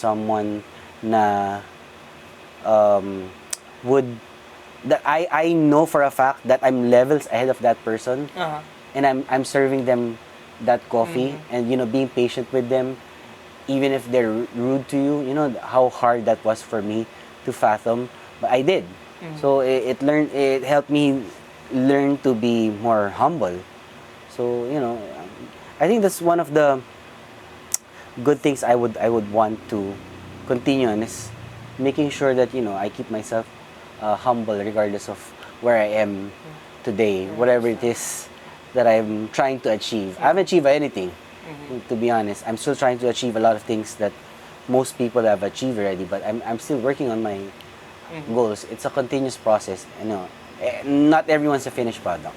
someone na um, would that I know for a fact that I'm levels ahead of that person, and I'm serving them that coffee, and being patient with them, even if they're rude to you. You know how hard that was for me to fathom, but I did. So it helped me learn to be more humble. So I think that's one of the good things I would want to continue on, is making sure that I keep myself humble regardless of where I am today, whatever it is that I'm trying to achieve. I haven't achieved anything, to be honest. I'm still trying to achieve a lot of things that most people have achieved already, but I'm still working on my goals. It's a continuous process. Not everyone's a finished product.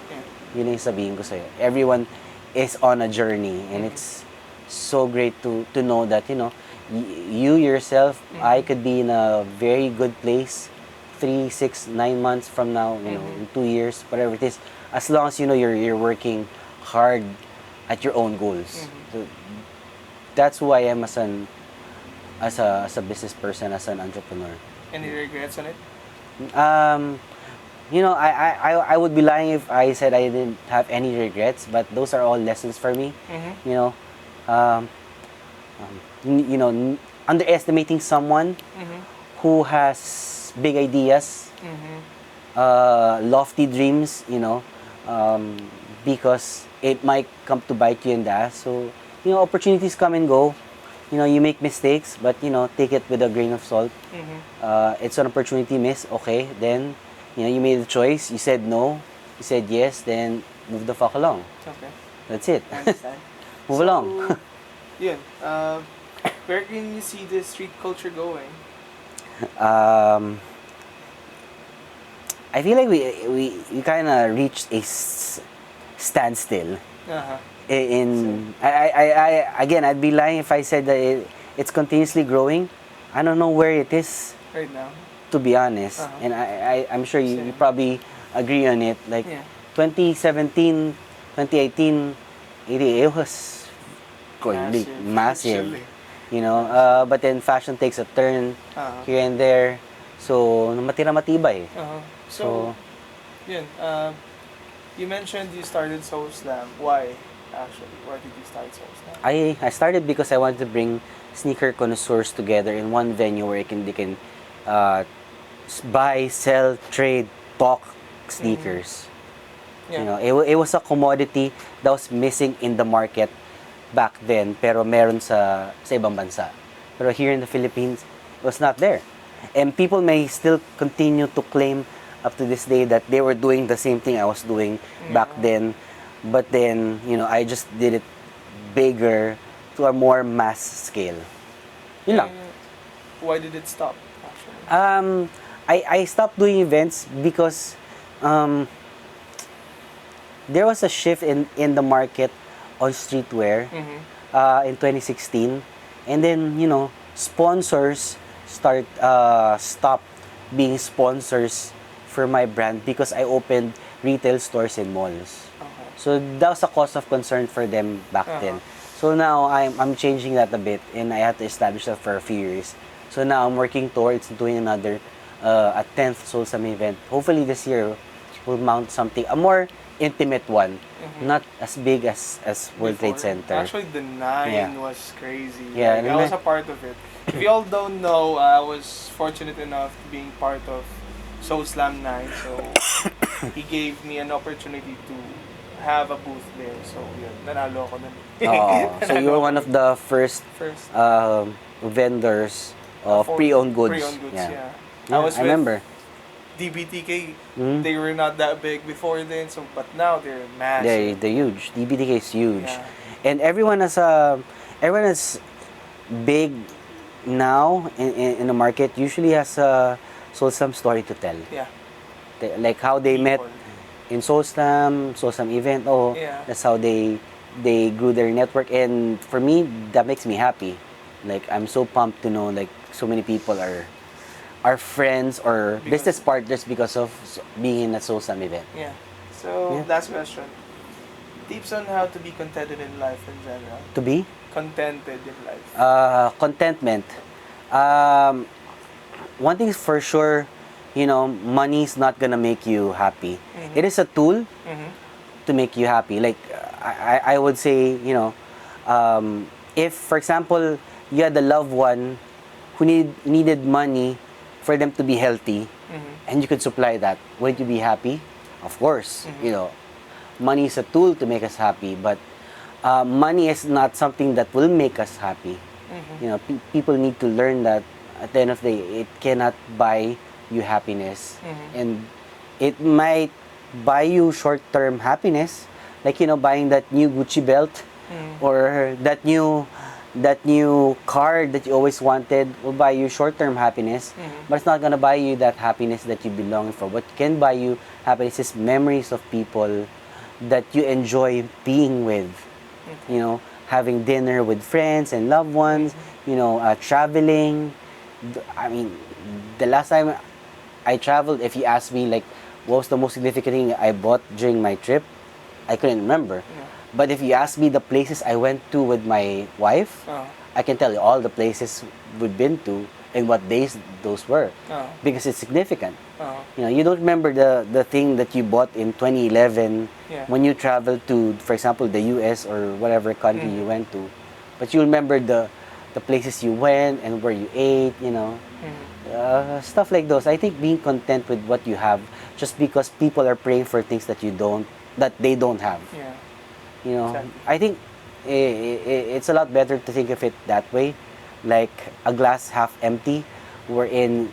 Yun yung sabihin ko sa'yo. Everyone is on a journey, and it's so great to know that you yourself, I could be in a very good place 3, 6, 9 months from now, in 2 years, whatever it is, as long as you're working hard at your own goals. So that's who I am as a business person, as an entrepreneur. Any regrets on it? I would be lying if I said I didn't have any regrets, but those are all lessons for me. Um, underestimating someone who has big ideas, lofty dreams, because it might come to bite you in the ass. So, opportunities come and go. You make mistakes, but take it with a grain of salt. It's an opportunity miss. Okay, then you made a choice. You said no. You said yes. Then move the fuck along. Okay. That's it. I understand. Move along. Yun. Where can you see the street culture going? I feel like we kind of reached a standstill. Again, I'd be lying if I said that it's continuously growing. I don't know where it is Right now. to be honest. And I'm sure you probably agree on it. Like 2017, 2018, it was going big, massive. But then fashion takes a turn here and there. So, matira matibay. So, yun. You mentioned you started SoleSlam. Why, actually? Why did you start SoleSlam? I started because I wanted to bring sneaker connoisseurs together in one venue where they can buy, sell, trade, talk sneakers. It was a commodity that was missing in the market back then, pero meron sa ibang bansa. Pero here in the Philippines, it was not there. And people may still continue to claim up to this day that they were doing the same thing I was doing back then. But then, I just did it bigger to a more mass scale. Yun lang. Why did it stop, actually? I stopped doing events because there was a shift in the market on streetwear in 2016. And then, sponsors stopped being sponsors for my brand because I opened retail stores in malls. So that was a cause of concern for them back then. So now I'm changing that a bit, and I had to establish that for a few years. So now I'm working towards doing another a 10th SoleSlam event. Hopefully this year we'll mount something, a more intimate one, not as big as World Trade Center. Actually, the 9 was crazy. Yeah, I was a part of it. If you all don't know, I was fortunate enough to being part of SoleSlam 9. So he gave me an opportunity to have a booth there. So yun, nanalo ako nun. So you were one of the first vendors of pre-owned goods. Pre-owned goods, yeah. I remember. DBTK, they were not that big before then, but now they're massive. They're huge. DBTK is huge. Yeah. And everyone is big now in the market, usually has a SoleSlam story to tell. Yeah. Like how they met in SoleSlam event. That's how they grew their network. And for me, that makes me happy. Like, I'm so pumped to know like so many people are friends or business partners because of being in a SoleSlam event. Yeah. So, last question. Tips on how to be contented in life in general. To be? Contented in life. Contentment. Um, One thing is for sure, money is not gonna make you happy. Mm-hmm. It is a tool Mm-hmm. to make you happy. Like I would say, if for example you had a loved one who needed money for them to be healthy, Mm-hmm. and you could supply that, would you be happy? Of course, Mm-hmm. money is a tool to make us happy, but money is not something that will make us happy. Mm-hmm. People need to learn that at the end of the day, it cannot buy you happiness, Mm-hmm. and it might buy you short-term happiness, like buying that new Gucci belt, Mm-hmm. or that new car that you always wanted will buy you short-term happiness, Mm-hmm. but it's not gonna buy you that happiness that you belong for. What can buy you happiness is memories of people that you enjoy being with. Okay. Having dinner with friends and loved ones. Traveling. I mean, the last time I traveled, if you ask me, like, what was the most significant thing I bought during my trip, I couldn't remember. Yeah. But if you ask me the places I went to with my wife, Oh. I can tell you all the places we've been to and what days those were, Oh. because it's significant. Oh. You don't remember the thing that you bought in 2011 Yeah. when you traveled to, for example, the US or whatever country you went to, but you remember the places you went and where you ate, Mm-hmm. stuff like those. I think being content with what you have, just because people are praying for things that they don't have. Yeah. Exactly. I think it's a lot better to think of it that way, like a glass half empty, wherein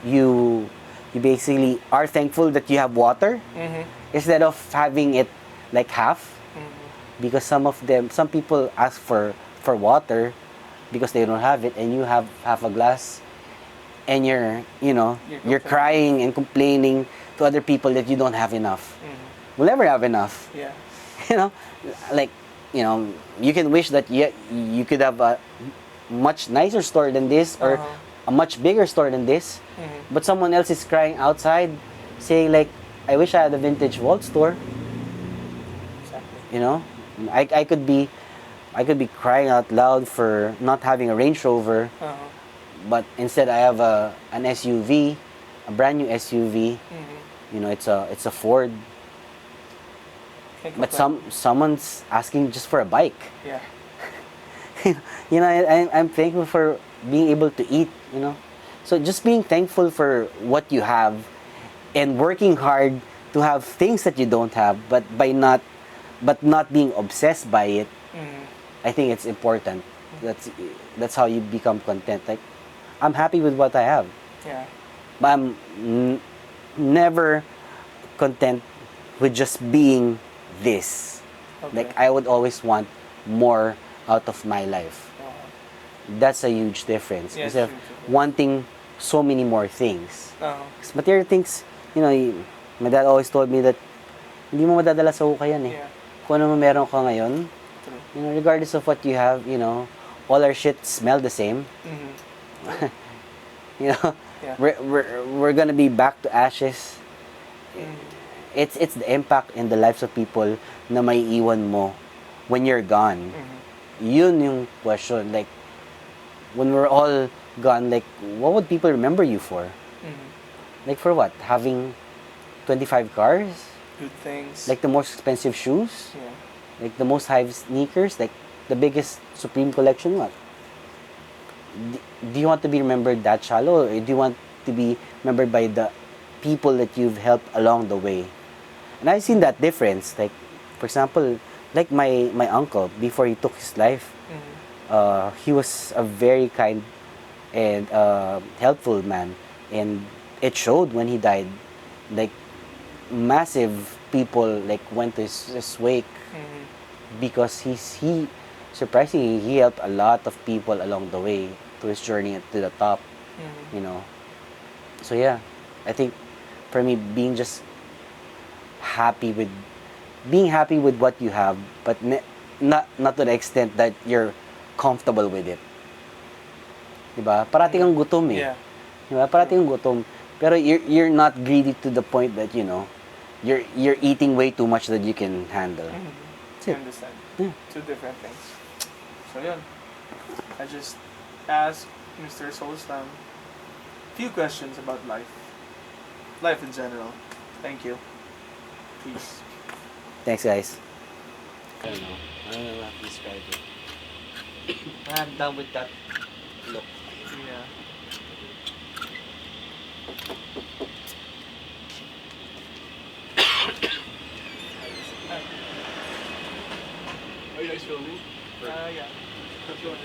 you you basically are thankful that you have water, Mm-hmm. instead of having it like half, Mm-hmm. because some people ask for water because they don't have it, and you have half a glass, and you're crying and complaining to other people that you don't have enough. Mm-hmm. We'll never have enough. Yeah. you know like you can wish that you could have a much nicer store than this, or Uh-huh. a much bigger store than this, Mm-hmm. but someone else is crying outside saying, like, I wish I had a vintage vault store. Exactly. I could be crying out loud for not having a Range Rover, Uh-huh. but instead I have an SUV, a brand new SUV. Mm-hmm. It's a Ford, Can't but complain. someone's asking just for a bike. Yeah. I'm thankful for being able to eat. So just being thankful for what you have, and working hard to have things that you don't have, but not being obsessed by it. Mm-hmm. I think it's important. That's how you become content. Like, I'm happy with what I have, Yeah. but I'm never content with just being this. Okay. Like, I would always want more out of my life. Uh-huh. That's a huge difference. Yes, Instead of huge. wanting so many more things. Uh-huh. 'Cause material things, my dad always told me that hindi mo madadala sa hukayan eh. Yeah. Kung ano mo meron ka ngayon, True. regardless of what you have, all our shit smell the same. Mm-hmm. Yeah. We're gonna be back to ashes. Mm-hmm. It's the impact in the lives of people na may iwan mo when you're gone. Mm-hmm. Yun yung question. Like, when we're all gone, like, what would people remember you for? Mm-hmm. Like, for what? Having 25 cars? Good things. Like, the most expensive shoes? Yeah. Like, the most high sneakers? Like, the biggest Supreme collection? What? Do you want to be remembered that shallow? Or do you want to be remembered by the people that you've helped along the way? And I've seen that difference. Like, for example, like my uncle, before he took his life, Mm-hmm. he was a very kind and helpful man, and it showed when he died. Like, massive people like went to his wake, Mm-hmm. because he surprisingly he helped a lot of people along the way to his journey to the top. Mm-hmm. So yeah, I think for me, being happy with what you have, but not to the extent that you're comfortable with it. Diba? Parating kang gutom eh. Yeah. Diba? Parating kang gutom. Pero you're not greedy to the point that, you're eating way too much that you can handle. Mm-hmm. I understand. Yeah. Two different things. So yun. I just ask MrSoleSlam. Few questions about life. Life in general. Thank you. Peace. Thanks, guys. I don't know. I don't know how to describe it. I'm done with that look. Yeah. Are you guys filming? Yeah. Sure.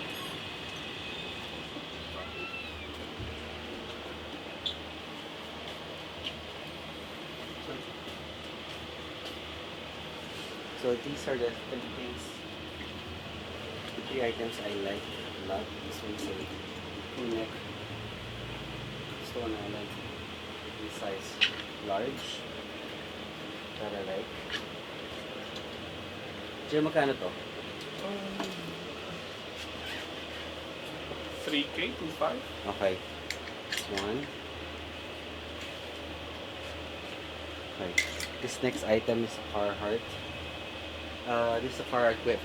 So these are the three things, the three items I like a lot. This one's a full neck. This one I like in size large. That I like. Jay, magkano to? 3K, 2.5. Okay. This one. Okay. This next item is a Carhartt. This is a Carhartt whip.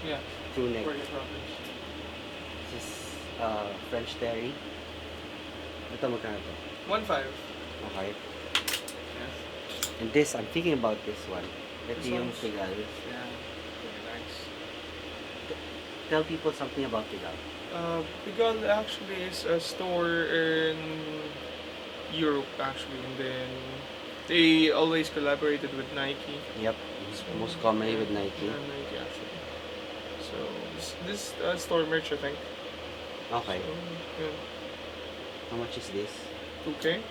Yeah. Crew neck. For your brothers. This is French terry. Ito magkano to? 1.5. Okay. Yes. And this, I'm thinking about this one. Ito This yung one's- Pigal. Yeah. Very nice. Tell people something about Pigal. Pigal actually is a store in Europe actually, and then they always collaborated with Nike. Yep. Most commonly with Nike. Yeah, Nike actually. So this store merch, I think. Okay. So, yeah. How much is this? 2K.